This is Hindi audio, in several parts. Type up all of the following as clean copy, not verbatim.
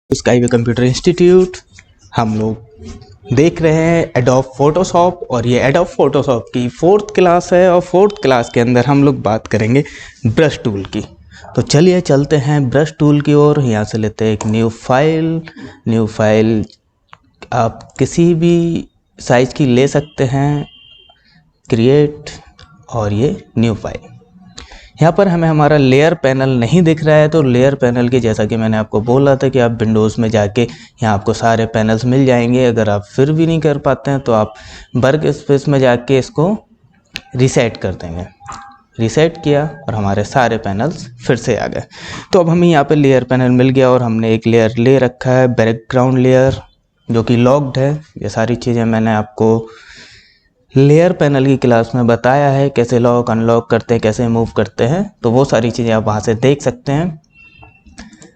Skyway computer institute. हम लोग देख रहे हैं एडोब फोटोशॉप और ये एडोब फोटोशॉप की 4th क्लास है और 4th क्लास के अंदर हम लोग बात करेंगे ब्रश टूल की। तो चलिए चलते हैं ब्रश टूल की ओर। यहाँ से लेते हैं एक न्यू फाइल आप किसी भी साइज की ले सकते हैं, क्रिएट, और ये न्यू फाइल। यहाँ पर हमें हमारा लेयर पैनल नहीं दिख रहा है, तो लेयर पैनल की जैसा कि मैंने आपको बोला था कि आप विंडोज़ में जाके यहाँ आपको सारे पैनल्स मिल जाएंगे। अगर आप फिर भी नहीं कर पाते हैं तो आप वर्क स्पेस में जाके इसको रीसेट कर देंगे। रीसेट किया और हमारे सारे पैनल्स फिर से आ गए। तो अब हमें यहाँ पे लेयर पैनल मिल गया और हमने एक लेयर ले रखा है, बैकग्राउंड लेयर, जो कि लॉक्ड है। ये सारी चीज़ें मैंने आपको लेयर पैनल की क्लास में बताया है, कैसे लॉक अनलॉक करते हैं, कैसे मूव करते हैं, तो वो सारी चीज़ें आप वहाँ से देख सकते हैं।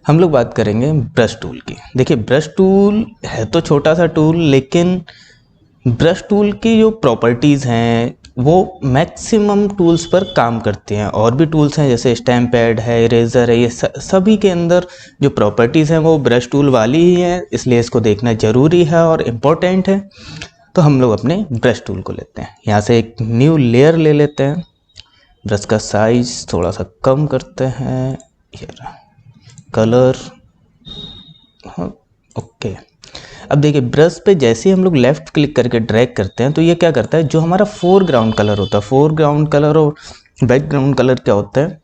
हम लोग बात करेंगे ब्रश टूल की। देखिए, ब्रश टूल है तो छोटा सा टूल, लेकिन ब्रश टूल की जो प्रॉपर्टीज़ हैं वो मैक्सिमम टूल्स पर काम करती हैं। और भी टूल्स हैं जैसे स्टैम्प पैड है, इरेज़र है, ये सभी के अंदर जो प्रॉपर्टीज़ हैं वो ब्रश टूल वाली ही हैं, इसलिए इसको देखना ज़रूरी है और इम्पोर्टेंट है। तो हम लोग अपने ब्रश टूल को लेते हैं, यहाँ से एक न्यू लेयर ले लेते हैं। ब्रश का साइज थोड़ा सा कम करते हैं, ये कलर, हाँ, ओके। अब देखिए, ब्रश पे जैसे ही हम लोग लेफ़्ट क्लिक करके ड्रैग करते हैं तो ये क्या करता है, जो हमारा फोरग्राउंड कलर होता है, फोरग्राउंड कलर और बैकग्राउंड कलर क्या होता है,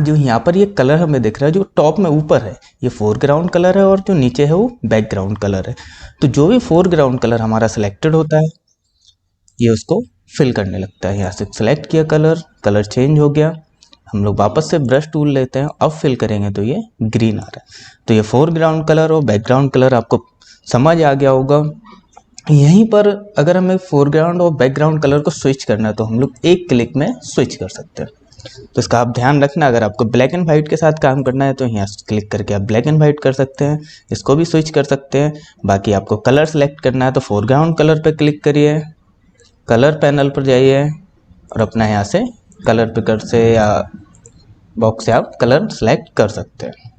जो यहाँ पर ये कलर हमें दिख रहा है जो टॉप में ऊपर है ये फोरग्राउंड कलर है और जो नीचे है वो बैकग्राउंड कलर है। तो जो भी फोरग्राउंड कलर हमारा सिलेक्टेड होता है ये उसको फिल करने लगता है। यहाँ से सिलेक्ट किया कलर चेंज हो गया। हम लोग वापस से ब्रश टूल लेते हैं, अब फिल करेंगे तो ये ग्रीन आ रहा है। तो ये फोरग्राउंड कलर और बैकग्राउंड कलर आपको समझ आ गया होगा। यहीं पर अगर हमें फोरग्राउंड और बैकग्राउंड कलर को स्विच करना है तो हम लोग एक क्लिक में स्विच कर सकते हैं। तो इसका आप ध्यान रखना, अगर आपको ब्लैक एंड वाइट के साथ काम करना है तो यहाँ क्लिक करके आप ब्लैक एंड वाइट कर सकते हैं, इसको भी स्विच कर सकते हैं। बाकी आपको कलर सेलेक्ट करना है तो फोरग्राउंड कलर पे क्लिक करिए, कलर पैनल पर जाइए और अपना यहाँ से कलर पिकर से या बॉक्स से आप कलर सेलेक्ट कर सकते हैं।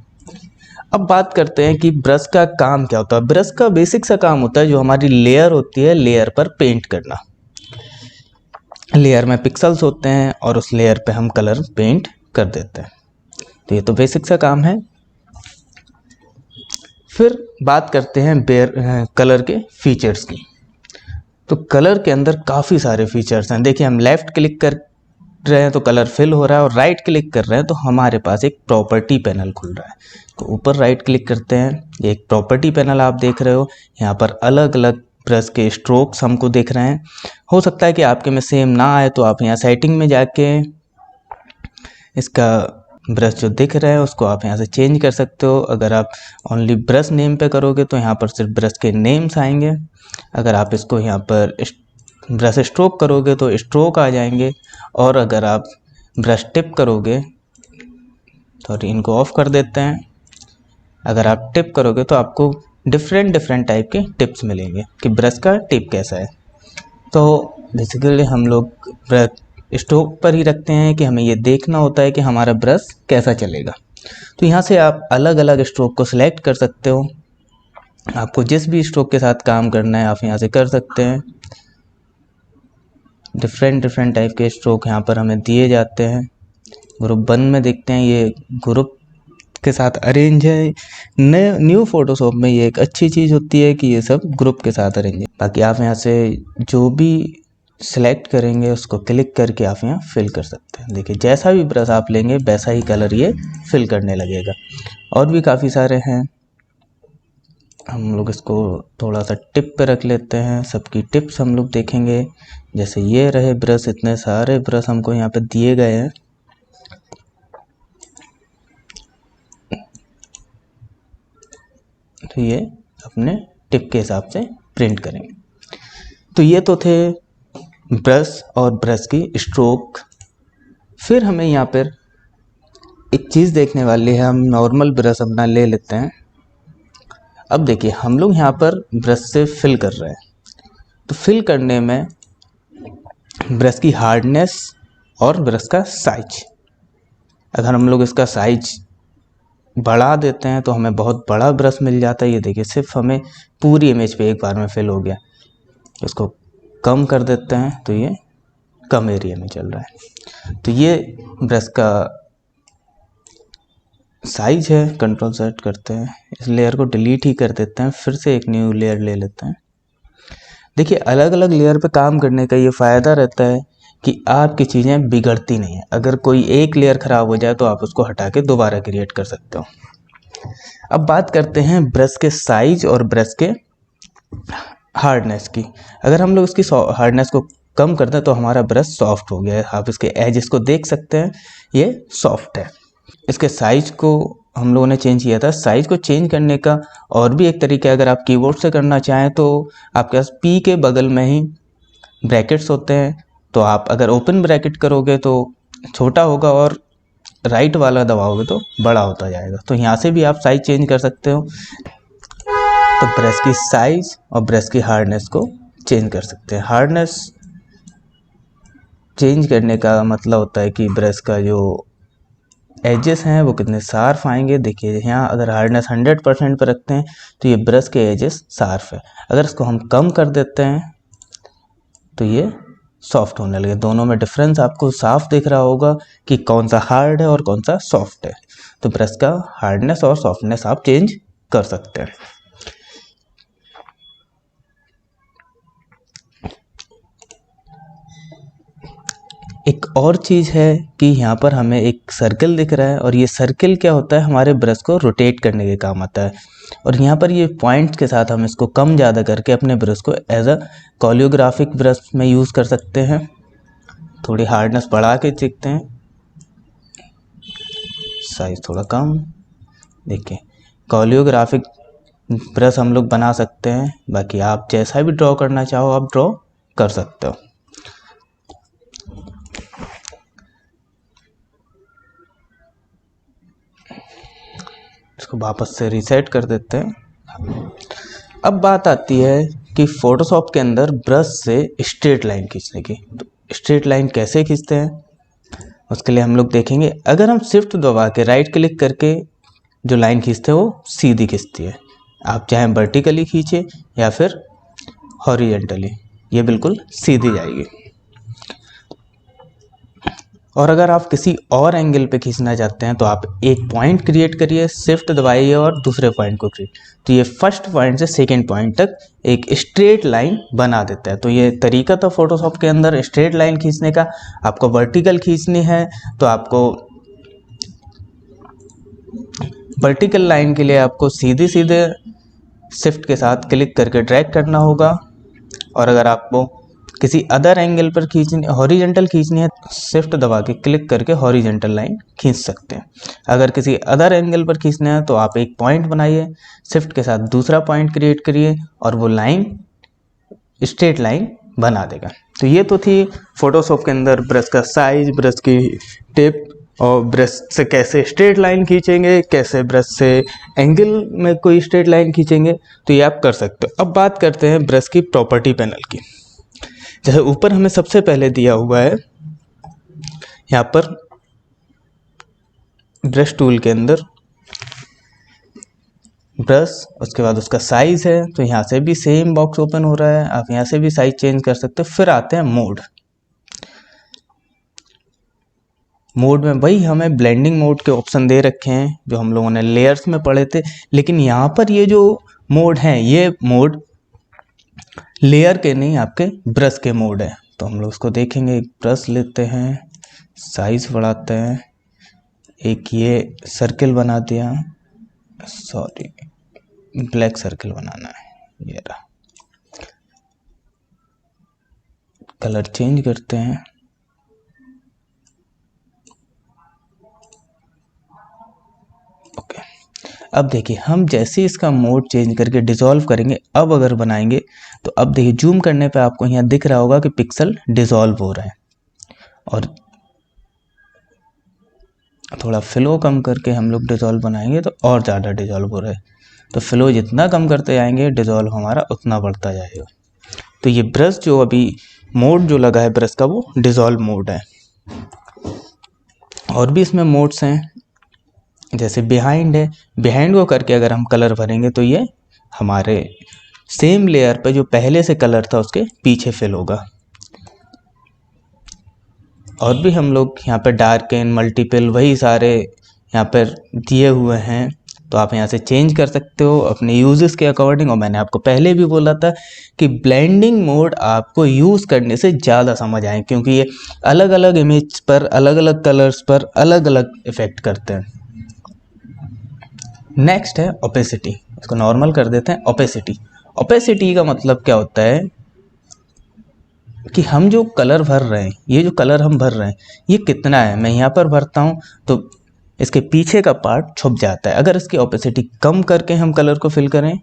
अब बात करते हैं कि ब्रश का काम क्या होता है। ब्रश का बेसिक सा काम होता है, जो हमारी लेयर होती है लेयर पर पेंट करना। लेयर में पिक्सल्स होते हैं और उस लेयर पे हम कलर पेंट कर देते हैं। तो ये तो बेसिक सा काम है। फिर बात करते हैं कलर के फीचर्स की। तो कलर के अंदर काफ़ी सारे फीचर्स हैं। देखिए, हम लेफ़्ट क्लिक कर रहे हैं तो कलर फिल हो रहा है और राइट क्लिक कर रहे हैं तो हमारे पास एक प्रॉपर्टी पैनल खुल रहा है। तो ऊपर राइट क्लिक करते हैं, ये एक प्रॉपर्टी पैनल आप देख रहे हो। यहाँ पर अलग अलग ब्रश के स्ट्रोक्स हमको दिख रहे हैं। हो सकता है कि आपके में सेम ना आए तो आप यहाँ सेटिंग में जाके इसका ब्रश जो दिख रहा है उसको आप यहाँ से चेंज कर सकते हो। अगर आप ओनली ब्रश नेम पे करोगे तो यहाँ पर सिर्फ ब्रश के नेम्स आएंगे। अगर आप इसको यहाँ पर ब्रश स्ट्रोक करोगे तो स्ट्रोक आ जाएंगे, और अगर आप ब्रश टिप करोगे तो इनको ऑफ कर देते हैं। अगर आप टिप करोगे तो आपको डिफरेंट टाइप के टिप्स मिलेंगे कि ब्रश का टिप कैसा है। तो बेसिकली हम लोग ब्रश स्ट्रोक पर ही रखते हैं कि हमें ये देखना होता है कि हमारा ब्रश कैसा चलेगा। तो यहाँ से आप अलग अलग स्ट्रोक को सिलेक्ट कर सकते हो। आपको जिस भी स्ट्रोक के साथ काम करना है आप यहाँ से कर सकते हैं। डिफरेंट टाइप के स्ट्रोक यहाँ पर हमें दिए जाते हैं। ग्रुप 1 में देखते हैं, ये ग्रुप के साथ अरेंज है। न्यू फोटोशॉप में ये एक अच्छी चीज़ होती है कि ये सब ग्रुप के साथ अरेंज है। बाकी आप यहाँ से जो भी सिलेक्ट करेंगे उसको क्लिक करके आप यहाँ फिल कर सकते हैं। देखिए, जैसा भी ब्रश आप लेंगे वैसा ही कलर ये फिल करने लगेगा। और भी काफ़ी सारे हैं, हम लोग इसको थोड़ा सा टिप पे रख लेते हैं। सबकी टिप्स हम लोग देखेंगे। जैसे ये रहे ब्रश, इतने सारे ब्रश हमको यहाँ पे दिए गए हैं। तो ये अपने टिप के हिसाब से प्रिंट करेंगे। तो ये तो थे ब्रश और ब्रश की स्ट्रोक। फिर हमें यहाँ पर एक चीज़ देखने वाली है। हम नॉर्मल ब्रश अपना ले लेते हैं। अब देखिए, हम लोग यहाँ पर ब्रश से फिल कर रहे हैं। तो फिल करने में ब्रश की हार्डनेस और ब्रश का साइज, अगर हम लोग इसका साइज बढ़ा देते हैं तो हमें बहुत बड़ा ब्रश मिल जाता है। ये देखिए सिर्फ हमें पूरी इमेज पे एक बार में फिल हो गया। इसको कम कर देते हैं तो ये कम एरिया में चल रहा है। तो ये ब्रश का साइज है। कंट्रोल सेट करते हैं, इस लेयर को डिलीट ही कर देते हैं, फिर से एक न्यू लेयर ले लेते हैं। देखिए अलग अलग लेयर पे काम करने का ये फ़ायदा रहता है कि आपकी चीज़ें बिगड़ती नहीं है। अगर कोई एक लेयर ख़राब हो जाए तो आप उसको हटा के दोबारा क्रिएट कर सकते हो। अब बात करते हैं ब्रश के साइज और ब्रश के हार्डनेस की। अगर हम लोग इसकी हार्डनेस को कम कर दें तो हमारा ब्रश सॉफ्ट हो गया है। आप इसके एजेस को देख सकते हैं, ये सॉफ्ट है। इसके साइज को हम लोगों ने चेंज किया था। साइज को चेंज करने का और भी एक तरीका है। अगर आप कीबोर्ड से करना चाहें तो आपके पास पी के बगल में ही ब्रैकेट्स होते हैं, तो आप अगर ओपन ब्रैकेट करोगे तो छोटा होगा और राइट वाला दबाओगे तो बड़ा होता जाएगा। तो यहाँ से भी आप साइज चेंज कर सकते हो। तो ब्रश की साइज और ब्रश की हार्डनेस को चेंज कर सकते हैं। हार्डनेस चेंज करने का मतलब होता है कि ब्रश का जो एजेस हैं वो कितने शार्प आएंगे। देखिए यहाँ अगर हार्डनेस 100% पर रखते हैं तो ये ब्रश के एजेस शार्प है। अगर इसको हम कम कर देते हैं तो ये सॉफ्ट होने लगे। दोनों में डिफरेंस आपको साफ दिख रहा होगा कि कौन सा हार्ड है और कौन सा सॉफ्ट है। तो ब्रश का हार्डनेस और सॉफ्टनेस आप चेंज कर सकते हैं। एक और चीज़ है कि यहाँ पर हमें एक सर्कल दिख रहा है और ये सर्कल क्या होता है, हमारे ब्रश को रोटेट करने के काम आता है। और यहाँ पर ये पॉइंट्स के साथ हम इसको कम ज़्यादा करके अपने ब्रश को एज अ कोलियोग्राफिक ब्रश में यूज़ कर सकते हैं। थोड़ी हार्डनेस बढ़ा के देखते हैं, साइज थोड़ा कम। देखिए कोलियोग्राफिक ब्रश हम लोग बना सकते हैं। बाकी आप जैसा भी ड्रॉ करना चाहो आप ड्रॉ कर सकते हो। इसको वापस से रीसेट कर देते हैं। अब बात आती है कि फोटोशॉप के अंदर ब्रश से स्ट्रेट लाइन खींचने की। तो स्ट्रेट लाइन कैसे खींचते हैं उसके लिए हम लोग देखेंगे। अगर हम शिफ्ट दबा के राइट क्लिक करके जो लाइन खींचते हैं वो सीधी खींचती है। आप चाहे वर्टिकली खींचे या फिर हॉरिजेंटली, ये बिल्कुल सीधी जाएगी। और अगर आप किसी और एंगल पे खींचना चाहते हैं तो आप एक पॉइंट क्रिएट करिए, शिफ्ट दबाइए और दूसरे पॉइंट को क्रिएट, तो ये फर्स्ट पॉइंट से सेकंड पॉइंट तक एक स्ट्रेट लाइन बना देता है। तो ये तरीका था फोटोशॉप के अंदर स्ट्रेट लाइन खींचने का। आपको वर्टिकल खींचनी है तो आपको वर्टिकल लाइन के लिए आपको सीधे सीधे शिफ्ट के साथ क्लिक करके ड्रैग करना होगा। और अगर आपको किसी अदर एंगल पर खींचनी, हॉरिजेंटल खींचनी है, शिफ्ट दबा के क्लिक करके हॉरिजेंटल लाइन खींच सकते हैं। अगर किसी अदर एंगल पर खींचना है तो आप एक पॉइंट बनाइए, शिफ्ट के साथ दूसरा पॉइंट क्रिएट करिए और वो लाइन स्ट्रेट लाइन बना देगा। तो ये तो थी फोटोशॉप के अंदर ब्रश का साइज, ब्रश की टिप और ब्रश से कैसे स्ट्रेट लाइन खींचेंगे, कैसे ब्रश से एंगल में कोई स्ट्रेट लाइन खींचेंगे, तो ये आप कर सकते हो। अब बात करते हैं ब्रश की प्रॉपर्टी पैनल की। जैसे ऊपर हमें सबसे पहले दिया हुआ है यहाँ पर ब्रश टूल के अंदर ब्रश, उसके बाद उसका साइज है। तो यहाँ से भी सेम बॉक्स ओपन हो रहा है, आप यहाँ से भी साइज चेंज कर सकते हो। फिर आते हैं मोड। मोड में वही हमें ब्लेंडिंग मोड के ऑप्शन दे रखे हैं जो हम लोगों ने लेयर्स में पढ़े थे, लेकिन यहाँ पर ये जो मोड हैं ये मोड लेयर के नहीं, आपके ब्रश के मोड है। तो हम लोग उसको देखेंगे। एक ब्रश लेते हैं, साइज बढ़ाते हैं, एक ये सर्किल बना दिया, सॉरी ब्लैक सर्किल बनाना है, ये रहा। कलर चेंज करते हैं, ओके। अब देखिए हम जैसे इसका मोड चेंज करके डिसॉल्व करेंगे, अब अगर बनाएंगे तो अब देखिए जूम करने पे आपको यहाँ दिख रहा होगा कि पिक्सल डिसॉल्व हो रहा है। और थोड़ा फ्लो कम करके हम लोग डिसॉल्व बनाएंगे तो और ज़्यादा डिसॉल्व हो रहा है। तो फ्लो जितना कम करते जाएंगे डिसॉल्व हमारा उतना बढ़ता जाएगा। तो ये ब्रश जो अभी मोड जो लगा है ब्रश का वो डिसॉल्व मोड है। और भी इसमें मोड्स हैं, जैसे बिहाइंड है, बिहाइंड को करके अगर हम कलर भरेंगे तो ये हमारे सेम लेयर पे जो पहले से कलर था उसके पीछे फिल होगा। और भी हम लोग यहाँ पे डार्क एंड मल्टीपल वही सारे यहाँ पर दिए हुए हैं, तो आप यहाँ से चेंज कर सकते हो अपने यूजेस के अकॉर्डिंग। और मैंने आपको पहले भी बोला था कि ब्लेंडिंग मोड आपको यूज़ करने से ज़्यादा समझ आए, क्योंकि ये अलग अलग इमेज पर अलग अलग कलर्स पर अलग अलग इफ़ेक्ट करते हैं। नेक्स्ट है ओपेसिटी, इसको नॉर्मल कर देते हैं। ओपेसिटी, ओपेसिटी का मतलब क्या होता है कि हम जो कलर भर रहे हैं, ये जो कलर हम भर रहे हैं ये कितना है। मैं यहाँ पर भरता हूँ तो इसके पीछे का पार्ट छुप जाता है। अगर इसकी ओपेसिटी कम करके हम कलर को फिल करें,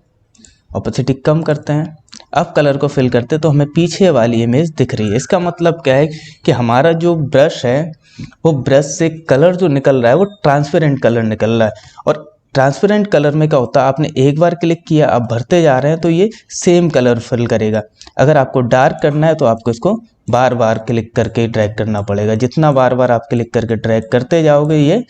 ओपेसिटी कम करते हैं, अब कलर को फिल करते हैं तो हमें पीछे वाली इमेज दिख रही है। इसका मतलब क्या है कि हमारा जो ब्रश है वो ब्रश से कलर जो निकल रहा है वो ट्रांसपेरेंट कलर निकल रहा है। और ट्रांसपेरेंट कलर में क्या होता है, आपने एक बार क्लिक किया, आप भरते जा रहे हैं तो ये सेम कलर फिल करेगा। अगर आपको डार्क करना है तो आपको इसको बार बार क्लिक करके ड्रैग करना पड़ेगा। जितना बार बार आप क्लिक करके ड्रैग करते जाओगे ये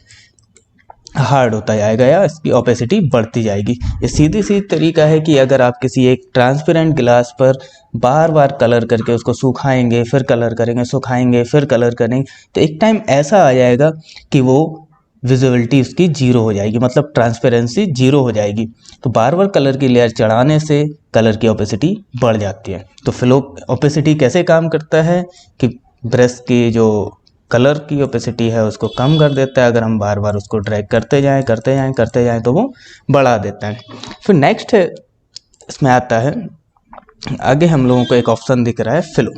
हार्ड होता जाएगा या इसकी ओपेसिटी बढ़ती जाएगी। ये सीधी सी तरीका है कि अगर आप किसी एक ट्रांसपेरेंट ग्लास पर बार बार कलर करके उसको सुखाएंगे, फिर कलर करेंगे, सुखाएंगे, फिर कलर करेंगे, तो एक टाइम ऐसा आ जाएगा कि वो विजिबिलिटी उसकी जीरो हो जाएगी, मतलब ट्रांसपेरेंसी जीरो हो जाएगी। तो बार बार कलर की लेयर चढ़ाने से कलर की ओपेसिटी बढ़ जाती है। तो फ्लो ओपेसिटी कैसे काम करता है कि ब्रश की जो कलर की ओपेसिटी है उसको कम कर देता है। अगर हम बार बार उसको ड्रैग करते जाएं करते जाएं करते जाएं तो वो बढ़ा देता है। फिर नेक्स्ट है, इसमें आता है आगे हम लोगों को एक ऑप्शन दिख रहा है फिलो।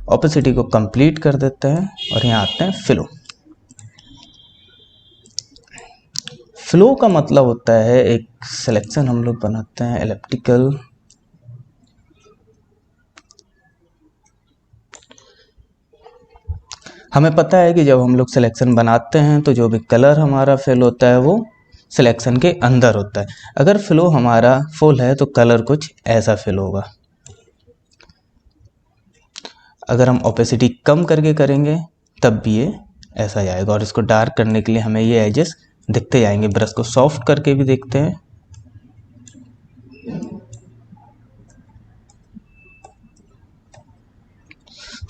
ओपेसिटी को कंप्लीट कर देते हैं और यहाँ आते हैं फिलो। फ्लो का मतलब होता है एक सिलेक्शन हम लोग बनाते हैं एलिप्टिकल, हमें पता है कि जब हम लोग सिलेक्शन बनाते हैं तो जो भी कलर हमारा फिल होता है वो सिलेक्शन के अंदर होता है। अगर फ्लो हमारा फुल है तो कलर कुछ ऐसा फिल होगा। अगर हम ओपेसिटी कम करके करेंगे तब भी ये ऐसा जाएगा। और इसको डार्क करने के लिए हमें ये एजेस दिखते जाएंगे। ब्रश को सॉफ्ट करके भी देखते हैं,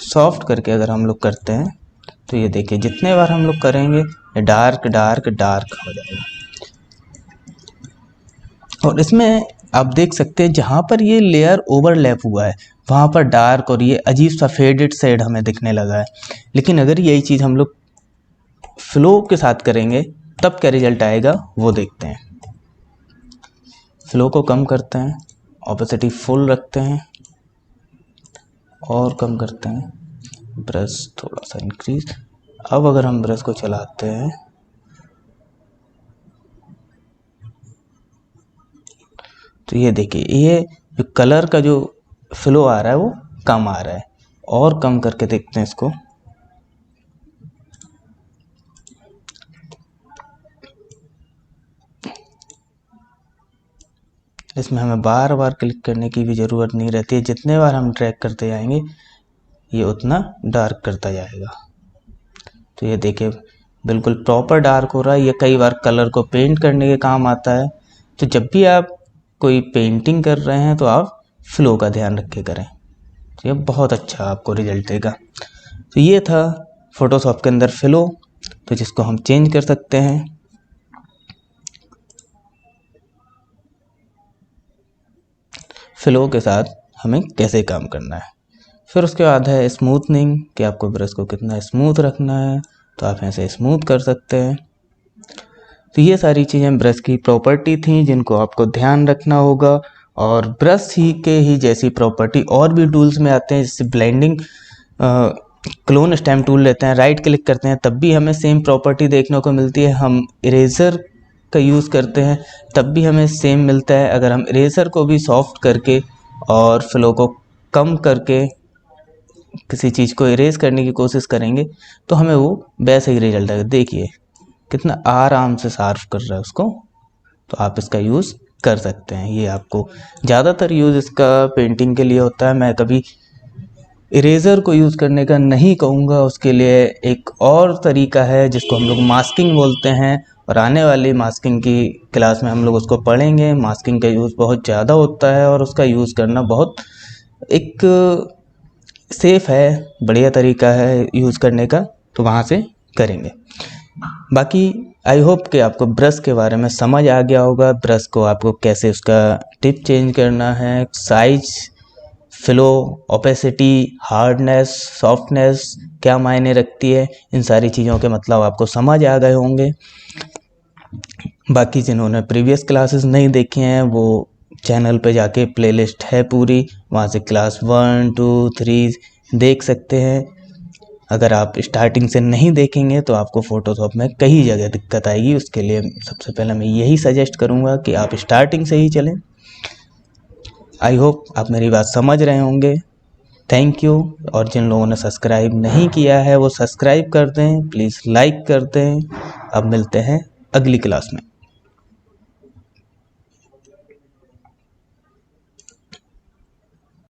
सॉफ्ट करके अगर हम लोग करते हैं तो ये देखिए जितने बार हम लोग करेंगे ये डार्क डार्क डार्क हो जाएगा। और इसमें आप देख सकते हैं जहाँ पर ये लेयर ओवरलैप हुआ है वहाँ पर डार्क और ये अजीब सा फेडेड शेड हमें दिखने लगा है। लेकिन अगर यही चीज़ हम लोग फ्लो के साथ करेंगे तब क्या रिजल्ट आएगा वो देखते हैं। फ्लो को कम करते हैं, ओपेसिटी फुल रखते हैं और कम करते हैं, ब्रश थोड़ा सा इंक्रीज। अब अगर हम ब्रश को चलाते हैं तो ये देखिए ये जो कलर का जो फ्लो आ रहा है वो कम आ रहा है। और कम करके देखते हैं इसको, इसमें हमें बार बार क्लिक करने की भी ज़रूरत नहीं रहती है। जितने बार हम ड्रैग करते जाएंगे ये उतना डार्क करता जाएगा। तो ये देखिए बिल्कुल प्रॉपर डार्क हो रहा है। ये कई बार कलर को पेंट करने के काम आता है। तो जब भी आप कोई पेंटिंग कर रहे हैं तो आप फ्लो का ध्यान रख के करें, तो ये बहुत अच्छा आपको रिजल्ट देगा। तो ये था फोटोशॉप के अंदर फ्लो, तो जिसको हम चेंज कर सकते हैं। फ्लो के साथ हमें कैसे काम करना है। फिर उसके बाद है स्मूथनिंग, कि आपको ब्रश को कितना स्मूथ रखना है, तो आप ऐसे स्मूथ कर सकते हैं। तो ये सारी चीज़ें ब्रश की प्रॉपर्टी थी जिनको आपको ध्यान रखना होगा। और ब्रश ही के ही जैसी प्रॉपर्टी और भी टूल्स में आते हैं, जैसे ब्लेंडिंग क्लोन स्टैम्प टूल लेते हैं, राइट क्लिक करते हैं तब भी हमें सेम प्रॉपर्टी देखने को मिलती है। हम इरेजर का यूज़ करते हैं तब भी हमें सेम मिलता है। अगर हम इरेजर को भी सॉफ्ट करके और फ्लो को कम करके किसी चीज़ को इरेज करने की कोशिश करेंगे तो हमें वो वैसे ही रिजल्ट आएगा। देखिए कितना आराम से सार्फ कर रहा है उसको। तो आप इसका यूज़ कर सकते हैं। ये आपको ज़्यादातर यूज़ इसका पेंटिंग के लिए होता है। मैं कभी इरेज़र को यूज़ करने का नहीं कहूँगा। उसके लिए एक और तरीका है जिसको हम लोग मास्किंग बोलते हैं, और आने वाली मास्किंग की क्लास में हम लोग उसको पढ़ेंगे। मास्किंग का यूज़ बहुत ज़्यादा होता है और उसका यूज़ करना बहुत एक सेफ़ है, बढ़िया तरीका है यूज़ करने का, तो वहाँ से करेंगे। बाकी आई होप कि आपको ब्रश के बारे में समझ आ गया होगा। ब्रश को आपको कैसे उसका टिप चेंज करना है, size, flow, opacity, hardness, softness क्या मायने रखती है, इन सारी चीज़ों के मतलब आपको समझ आ गए होंगे। बाकी जिन्होंने प्रीवियस क्लासेस नहीं देखी हैं वो चैनल पे जाके प्लेलिस्ट है पूरी, वहाँ से क्लास 1, 2, 3 देख सकते हैं। अगर आप स्टार्टिंग से नहीं देखेंगे तो आपको फ़ोटोशॉप में कई जगह दिक्कत आएगी। उसके लिए सबसे पहले मैं यही सजेस्ट करूँगा कि आप स्टार्टिंग से ही चलें। आई होप आप मेरी बात समझ रहे होंगे। Thank you. और जिन लोगों ने सब्सक्राइब नहीं किया है वो सब्सक्राइब कर दें, प्लीज़ लाइक कर दें। अब मिलते हैं अगली क्लास में।